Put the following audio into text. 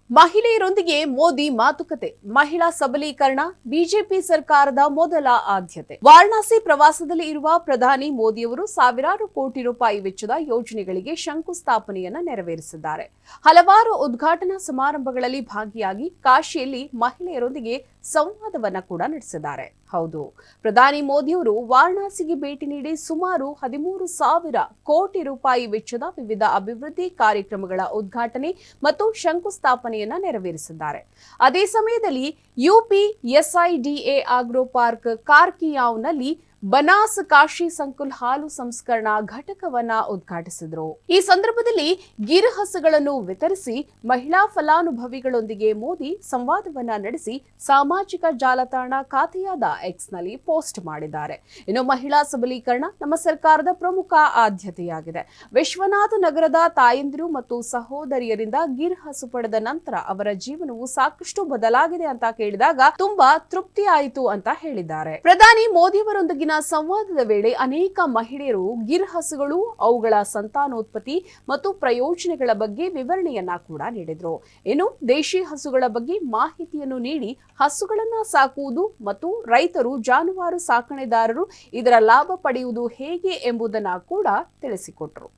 ಮಹಿಳೆಯರೊಂದಿಗೆ ಮೋದಿ ಮಾತುಕತೆ, ಮಹಿಳಾ ಸಬಲೀಕರಣ ಬಿಜೆಪಿ ಸರ್ಕಾರದ ಮೊದಲ ಆದ್ಯತೆ. ವಾರಣಾಸಿ ಪ್ರವಾಸದಲ್ಲಿ ಇರುವ ಪ್ರಧಾನಿ ಮೋದಿಯವರು ಸಾವಿರಾರು ಕೋಟಿ ರೂಪಾಯಿ ವೆಚ್ಚದ ಯೋಜನೆಗಳಿಗೆ ಶಂಕುಸ್ಥಾಪನೆಯನ್ನ ನೆರವೇರಿಸಿದ್ದಾರೆ. ಹಲವಾರು ಉದ್ಘಾಟನಾ ಸಮಾರಂಭಗಳಲ್ಲಿ ಭಾಗಿಯಾಗಿ ಕಾಶಿಯಲ್ಲಿ ಮಹಿಳೆಯರೊಂದಿಗೆ ಸಂವಾದವನ್ನ ಕೂಡ ನಡೆಸಿದ್ದಾರೆ. ಹೌದು, ಪ್ರಧಾನಿ ಮೋದಿಯವರು ವಾರಣಾಸಿಗೆ ಭೇಟಿ ನೀಡಿ ಸುಮಾರು 13,000 ಕೋಟಿ ರೂಪಾಯಿ ವೆಚ್ಚದ ವಿವಿಧ ಅಭಿವೃದ್ಧಿ ಕಾರ್ಯಕ್ರಮಗಳ ಉದ್ಘಾಟನೆ ಮತ್ತು ಶಂಕುಸ್ಥಾಪನೆಯನ್ನ ನೆರವೇರಿಸಿದ್ದಾರೆ. ಅದೇ ಸಮಯದಲ್ಲಿ UP ಎಸ್ಐಡಿಎ agro park ಕಾರ್ಕಿಯಾವ್ನಲ್ಲಿ Banas Kashi Sankul ಹಾಲು ಸಂಸ್ಕರಣಾ ಘಟಕವನ್ನ ಉದ್ಘಾಟಿಸಿದರು. ಈ ಸಂದರ್ಭದಲ್ಲಿ ಗಿರ್ ಹಸುಗಳನ್ನು ವಿತರಿಸಿ ಮಹಿಳಾ ಫಲಾನುಭವಿಗಳೊಂದಿಗೆ ಮೋದಿ ಸಂವಾದವನ್ನ ನಡೆಸಿ ಸಾಮಾಜಿಕ ಜಾಲತಾಣ ಖಾತೆಯಾದ ಎಕ್ಸ್ನಲ್ಲಿ ಪೋಸ್ಟ್ ಮಾಡಿದ್ದಾರೆ. ಇನ್ನು ಮಹಿಳಾ ಸಬಲೀಕರಣ ನಮ್ಮ ಸರ್ಕಾರದ ಪ್ರಮುಖ ಆದ್ಯತೆಯಾಗಿದೆ. ವಿಶ್ವನಾಥ ನಗರದ ತಾಯಂದಿರು ಮತ್ತು ಸಹೋದರಿಯರಿಂದ ಗಿರ್ ಹಸು ಪಡೆದ ನಂತರ ಅವರ ಜೀವನವು ಸಾಕಷ್ಟು ಬದಲಾಗಿದೆ ಅಂತ ಕೇಳಿದಾಗ ತುಂಬಾ ತೃಪ್ತಿ ಆಯಿತು ಅಂತ ಹೇಳಿದ್ದಾರೆ. ಪ್ರಧಾನಿ ಮೋದಿಯವರೊಂದಿಗೆ ಸಂವಾದದ ವೇಳೆ ಅನೇಕ ಮಹಿಳೆಯರು ಗಿರ್ ಹಸುಗಳು, ಅವುಗಳ ಸಂತಾನೋತ್ಪತ್ತಿ ಮತ್ತು ಪ್ರಯೋಜನಗಳ ಬಗ್ಗೆ ವಿವರಣೆಯನ್ನ ಕೂಡ ನೀಡಿದ್ರು. ಇನ್ನು ದೇಶಿ ಹಸುಗಳ ಬಗ್ಗೆ ಮಾಹಿತಿಯನ್ನು ನೀಡಿ ಹಸುಗಳನ್ನ ಸಾಕುವುದು ಮತ್ತು ರೈತರು, ಜಾನುವಾರು ಸಾಕಣೆದಾರರು ಇದರ ಲಾಭ ಪಡೆಯುವುದು ಹೇಗೆ ಎಂಬುದನ್ನ ಕೂಡ ತಿಳಿಸಿಕೊಟ್ರು.